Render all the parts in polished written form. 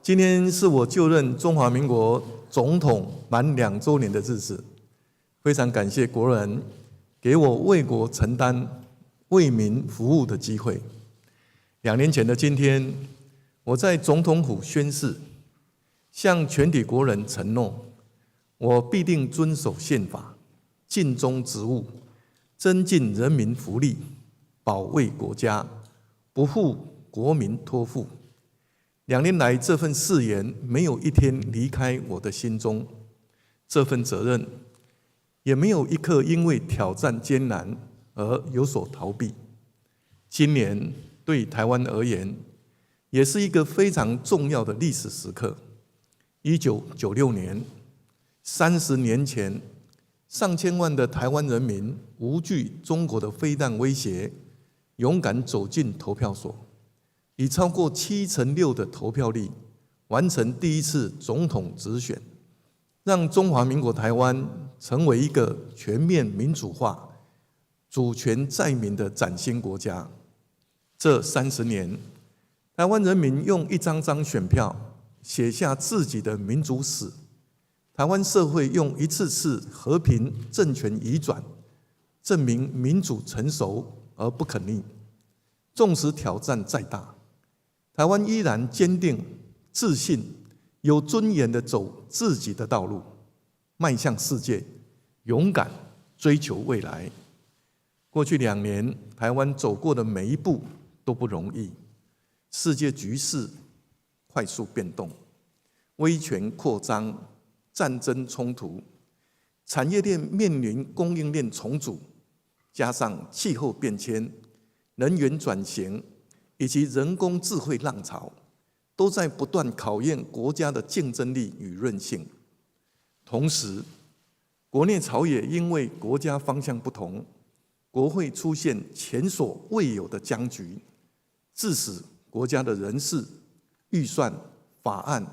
今天是我就任中华民国总统满2周年的日子，非常感谢国人给我为国承担、为民服务的机会。2年前的今天，我在总统府宣誓，向全体国人承诺，我必定遵守宪法，尽忠职务，增进人民福利，保卫国家，不负国民托付。2年来，这份誓言没有一天离开我的心中，这份责任也没有一刻因为挑战艰难而有所逃避。今年对台湾而言，也是一个非常重要的历史时刻。1996年，30年前，上千万的台湾人民无惧中国的飞弹威胁，勇敢走进投票所，以超过6%的投票率，完成第一次总统直选，让中华民国台湾成为一个全面民主化、主权在民的崭新国家。这30年，台湾人民用一张张选票写下自己的民主史，台湾社会用一次次和平政权移转，证明民主成熟而不可逆。纵使挑战再大，台湾依然坚定、自信、有尊严地走自己的道路，迈向世界，勇敢追求未来。过去2年，台湾走过的每一步都不容易，世界局势快速变动，威权扩张、战争冲突，产业链面临供应链重组，加上气候变迁、能源转型以及人工智慧浪潮，都在不断考验国家的竞争力与韧性。同时，国内朝野因为国家方向不同，国会出现前所未有的僵局，致使国家的人事、预算、法案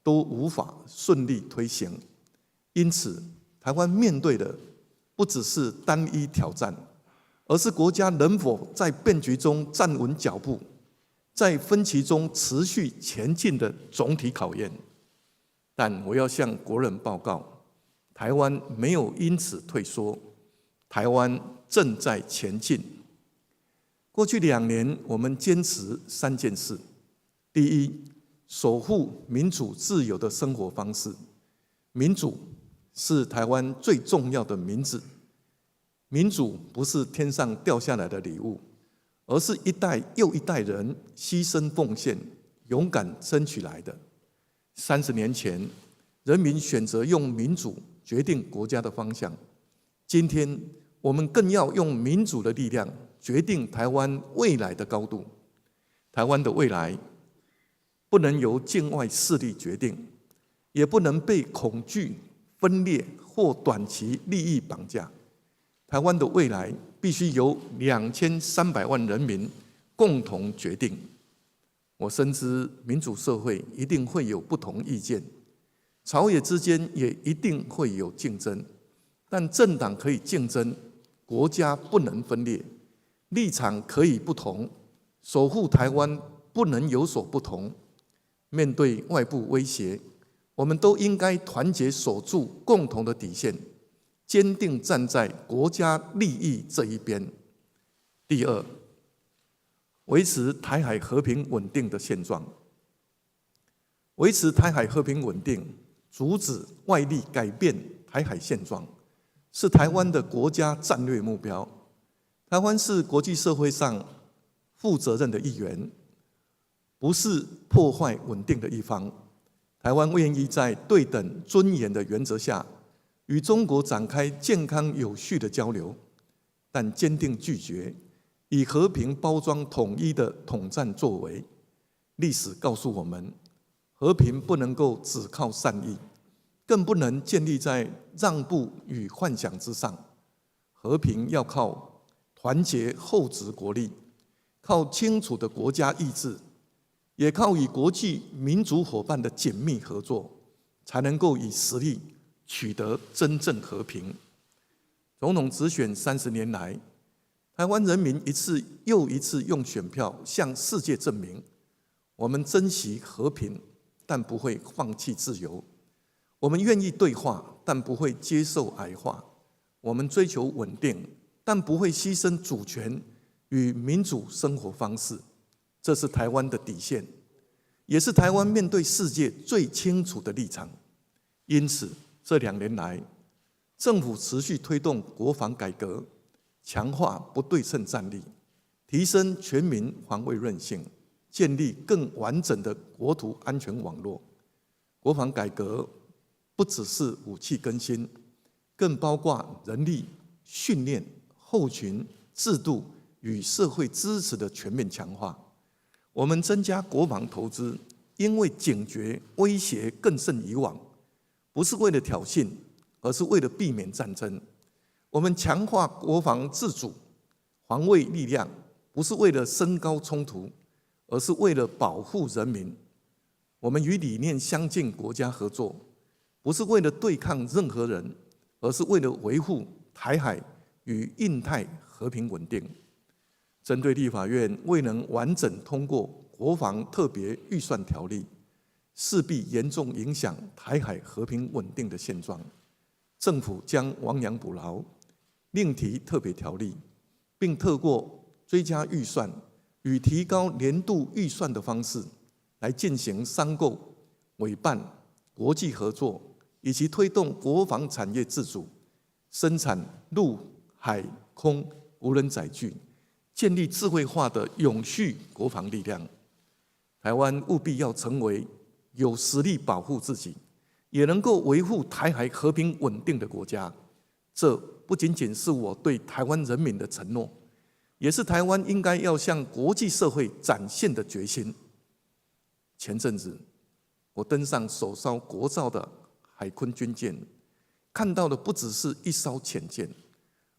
都无法顺利推行。因此，台湾面对的不只是单一挑战，而是国家能否在变局中站稳脚步，在分歧中持续前进的总体考验。但我要向国人报告，台湾没有因此退缩，台湾正在前进。过去2年，我们坚持3件事：第一，守护民主自由的生活方式。民主是台湾最重要的名字。民主不是天上掉下来的礼物，而是一代又一代人牺牲奉献、勇敢争取来的。30年前，人民选择用民主决定国家的方向。今天，我们更要用民主的力量决定台湾未来的高度。台湾的未来不能由境外势力决定，也不能被恐惧、分裂或短期利益绑架。台湾的未来必须由2300万人民共同决定。我深知民主社会一定会有不同意见，朝野之间也一定会有竞争，但政党可以竞争，国家不能分裂，立场可以不同，守护台湾不能有所不同。面对外部威胁，我们都应该团结守住共同的底线，坚定站在国家利益这一边。第二，维持台海和平稳定的现状。维持台海和平稳定，阻止外力改变台海现状，是台湾的国家战略目标。台湾是国际社会上负责任的一员，不是破坏稳定的一方。台湾愿意在对等尊严的原则下，与中国展开健康有序的交流，但坚定拒绝以和平包装统一的统战作为。历史告诉我们，和平不能够只靠善意，更不能建立在让步与幻想之上。和平要靠团结厚植国力，靠清楚的国家意志，也靠与国际民主伙伴的紧密合作，才能够以实力取得真正和平。总统直选30年来，台湾人民一次又一次用选票向世界证明，我们珍惜和平，但不会放弃自由。我们愿意对话，但不会接受矮化。我们追求稳定，但不会牺牲主权与民主生活方式。这是台湾的底线，也是台湾面对世界最清楚的立场。因此，这2年来，政府持续推动国防改革，强化不对称战力，提升全民防卫韧性，建立更完整的国土安全网络。国防改革不只是武器更新，更包括人力、训练、后勤、制度与社会支持的全面强化。我们增加国防投资，因为警觉威胁更甚以往，不是为了挑衅，而是为了避免战争。我们强化国防自主、防卫力量，不是为了升高冲突，而是为了保护人民。我们与理念相近国家合作，不是为了对抗任何人，而是为了维护台海与印太和平稳定。针对立法院未能完整通过国防特别预算条例，势必严重影响台海和平稳定的现状，政府将亡羊补牢，另提特别条例，并透过追加预算与提高年度预算的方式，来进行商购、委办、国际合作，以及推动国防产业自主，生产陆、海、空无人载具，建立智慧化的永续国防力量。台湾务必要成为有实力保护自己，也能够维护台海和平稳定的国家。这不仅仅是我对台湾人民的承诺，也是台湾应该要向国际社会展现的决心。前阵子，我登上首艘国造的海鲲军舰，看到的不只是一艘潜舰，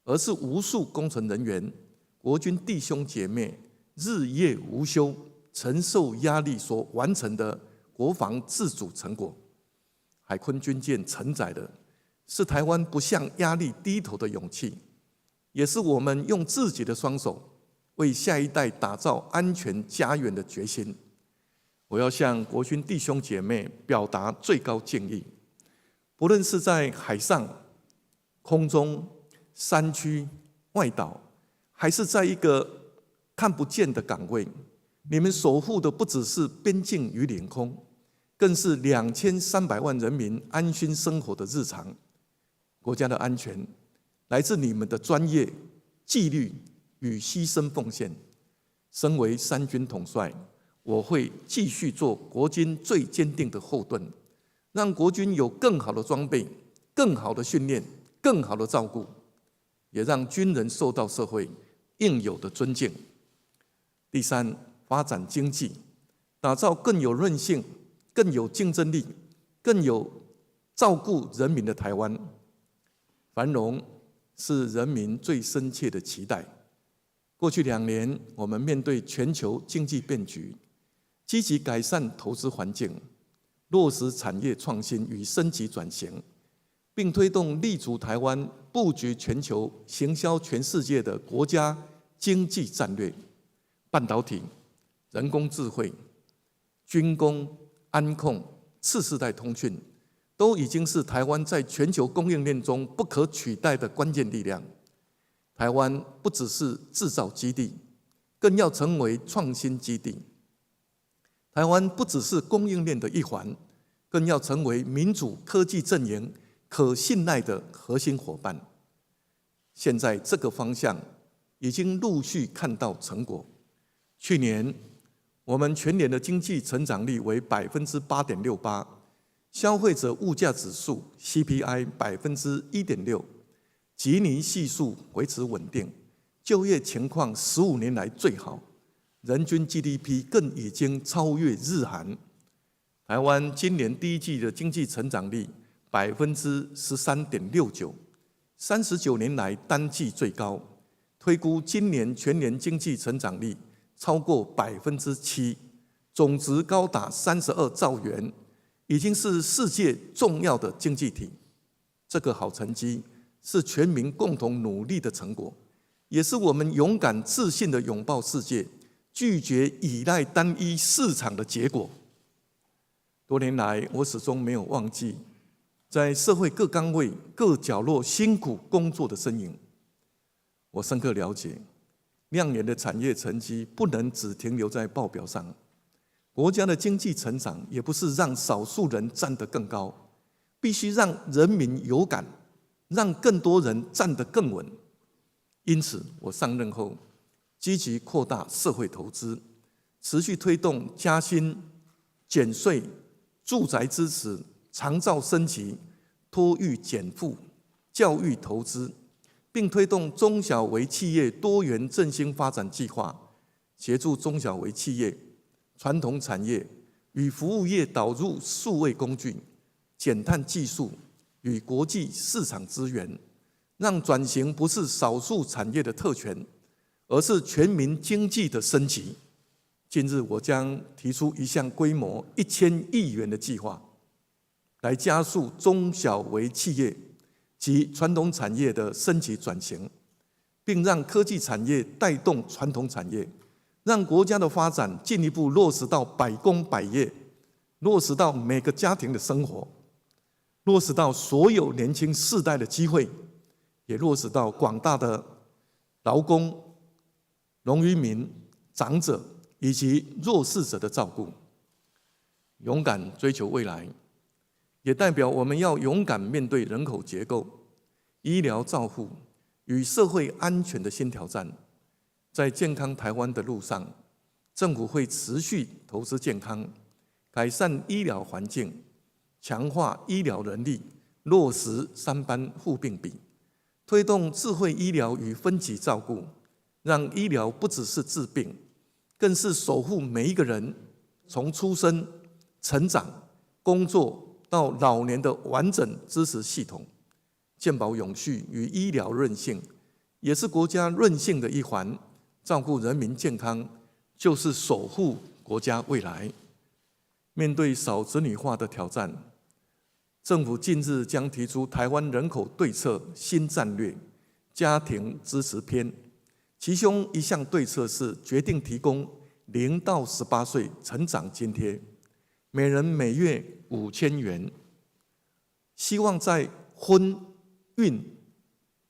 而是无数工程人员、国军弟兄姐妹日夜无休、承受压力所完成的国防自主成果。海鲲军舰承载的是台湾不向压力低头的勇气，也是我们用自己的双手为下一代打造安全家园的决心。我要向国军弟兄姐妹表达最高敬意，不论是在海上、空中、山区、外岛，还是在一个看不见的岗位，你们守护的不只是边境与领空，更是2300万人民安心生活的日常。国家的安全来自你们的专业、纪律与牺牲奉献。身为三军统帅，我会继续做国军最坚定的后盾，让国军有更好的装备、更好的训练、更好的照顾，也让军人受到社会应有的尊敬。第三，发展经济，打造更有韧性、更有竞争力、更有照顾人民的台湾。繁荣是人民最深切的期待。过去2年，我们面对全球经济变局，积极改善投资环境，落实产业创新与升级转型，并推动立足台湾、布局全球、行销全世界的国家经济战略。半导体、人工智慧、军工、安控、次世代通讯，都已经是台湾在全球供应链中不可取代的关键力量。台湾不只是制造基地，更要成为创新基地。台湾不只是供应链的一环，更要成为民主科技阵营可信赖的核心伙伴。现在这个方向已经陆续看到成果。去年我们全年的经济成长率为 8.68%， 消费者物价指数 CPI 1.6%， 吉尼系数维持稳定，就业情况15年来最好，人均 GDP 更已经超越日韩。台湾今年第一季的经济成长率 13.69%， 39年来单季最高，推估今年全年经济成长率超过 7%， 总值高达32兆元，已经是世界重要的经济体。这个好成绩是全民共同努力的成果，也是我们勇敢自信的拥抱世界，拒绝依赖单一市场的结果。多年来，我始终没有忘记在社会各岗位、各角落辛苦工作的身影。我深刻了解，亮眼的产业成绩不能只停留在报表上，国家的经济成长也不是让少数人站得更高，必须让人民有感，让更多人站得更稳。因此，我上任后积极扩大社会投资，持续推动加薪、减税、住宅支持、长照升级、托育减负、教育投资，并推动中小微企业多元振兴发展计划，协助中小微企业、传统产业与服务业导入数位工具、减碳技术与国际市场资源，让转型不是少数产业的特权，而是全民经济的升级。近日，我将提出一项规模1000亿元的计划，来加速中小微企业及传统产业的升级转型，并让科技产业带动传统产业，让国家的发展进一步落实到百工百业，落实到每个家庭的生活，落实到所有年轻世代的机会，也落实到广大的劳工、农渔民、长者以及弱势者的照顾。勇敢追求未来，也代表我们要勇敢面对人口结构、医疗照护与社会安全的新挑战。在健康台湾的路上，政府会持续投资健康，改善医疗环境，强化医疗人力，落实3班护病比，推动智慧医疗与分级照顾，让医疗不只是治病，更是守护每一个人从出生、成长、工作到老年的完整支持系统。健保永续与医疗韧性也是国家韧性的一环，照顾人民健康就是守护国家未来。面对少子女化的挑战，政府近日将提出台湾人口对策新战略家庭支持篇，其中一项对策是决定提供0到18岁成长津贴，每人每月5000元，希望在婚、孕、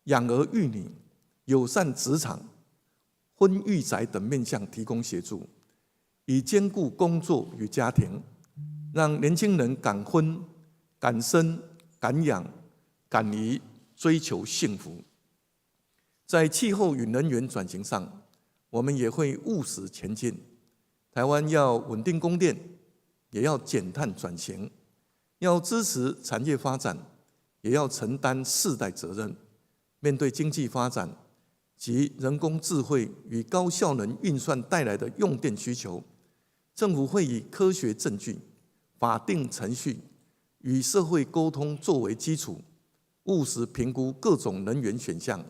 养儿育女、友善职场、婚育宅等面向提供协助，以兼顾工作与家庭，让年轻人敢婚、敢生、敢养、敢移，追求幸福。在气候与能源转型上，我们也会务实前进。台湾要稳定供电，也要减碳转型，要支持产业发展，也要承担世代责任。面对经济发展及人工智慧与高效能运算带来的用电需求，政府会以科学证据、法定程序与社会沟通作为基础，务实评估各种能源选项，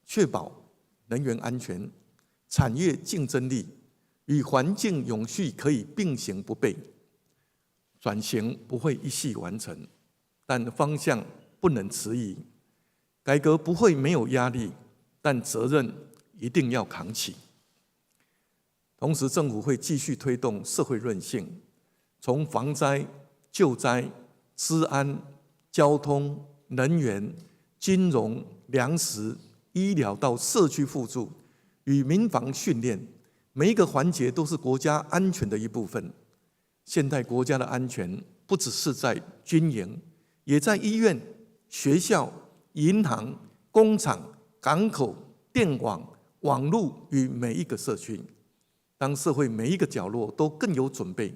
确保能源安全、产业竞争力与环境永续可以并行不悖。转型不会一夕完成，但方向不能迟疑。改革不会没有压力，但责任一定要扛起。同时，政府会继续推动社会韧性，从防灾、救灾、治安、交通、能源、金融、粮食、医疗到社区互助与民防训练，每一个环节都是国家安全的一部分。现代国家的安全不只是在军营，也在医院、学校、银行、工厂、港口、电网、网络与每一个社区。当社会每一个角落都更有准备，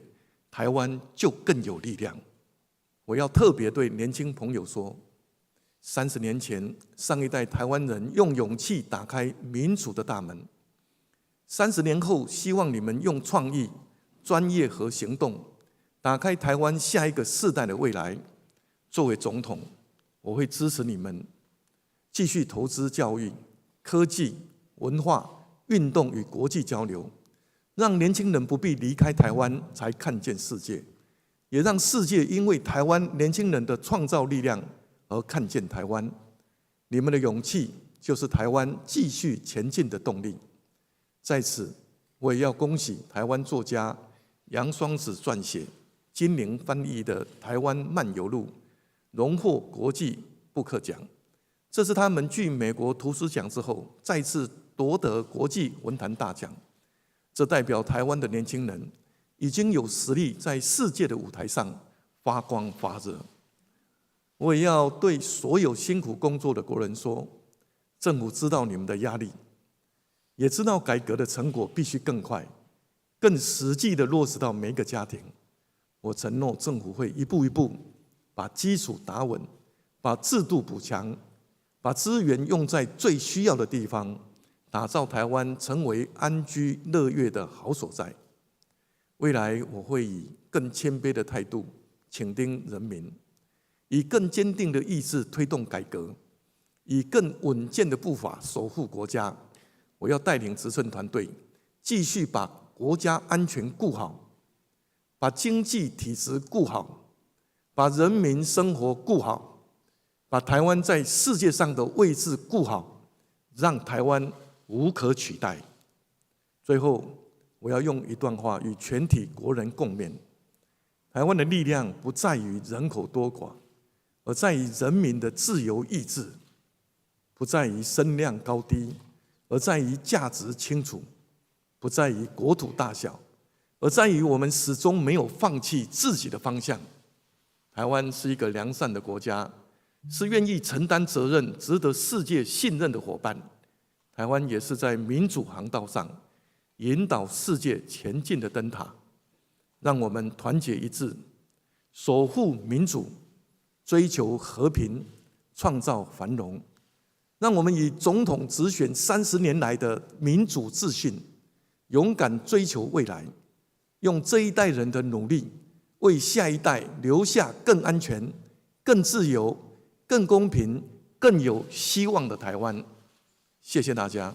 台湾就更有力量。我要特别对年轻朋友说，30年前，上一代台湾人用勇气打开民主的大门。30年后，希望你们用创意、专业和行动，打开台湾下一个世代的未来。作为总统，我会支持你们继续投资教育、科技、文化、运动与国际交流，让年轻人不必离开台湾才看见世界，也让世界因为台湾年轻人的创造力量而看见台湾。你们的勇气就是台湾继续前进的动力。在此，我也要恭喜台湾作家杨双子撰写《金陵翻译的《台湾漫游录》荣获国际布克奖。这是他们继美国图书奖之后再次夺得国际文坛大奖。这代表台湾的年轻人已经有实力在世界的舞台上发光发热。我也要对所有辛苦工作的国人说，政府知道你们的压力，也知道改革的成果必须更快、更实际的落实到每一个家庭。我承诺政府会一步一步把基础打稳，把制度补强，把资源用在最需要的地方，打造台湾成为安居乐业的好所在。未来我会以更谦卑的态度倾听人民，以更坚定的意志推动改革，以更稳健的步伐守护国家。我要带领执政团队继续把国家安全顾好，把经济体制顾好，把人民生活顾好，把台湾在世界上的位置顾好，让台湾无可取代。最后，我要用一段话与全体国人共勉：台湾的力量不在于人口多寡，而在于人民的自由意志；不在于声量高低，而在于价值清楚；不在于国土大小，而在于我们始终没有放弃自己的方向。台湾是一个良善的国家，是愿意承担责任、值得世界信任的伙伴。台湾也是在民主航道上引导世界前进的灯塔。让我们团结一致，守护民主，追求和平，创造繁荣。让我们以总统直选30年来的民主自信，勇敢追求未来，用这一代人的努力，为下一代留下更安全、更自由、更公平、更有希望的台湾。谢谢大家。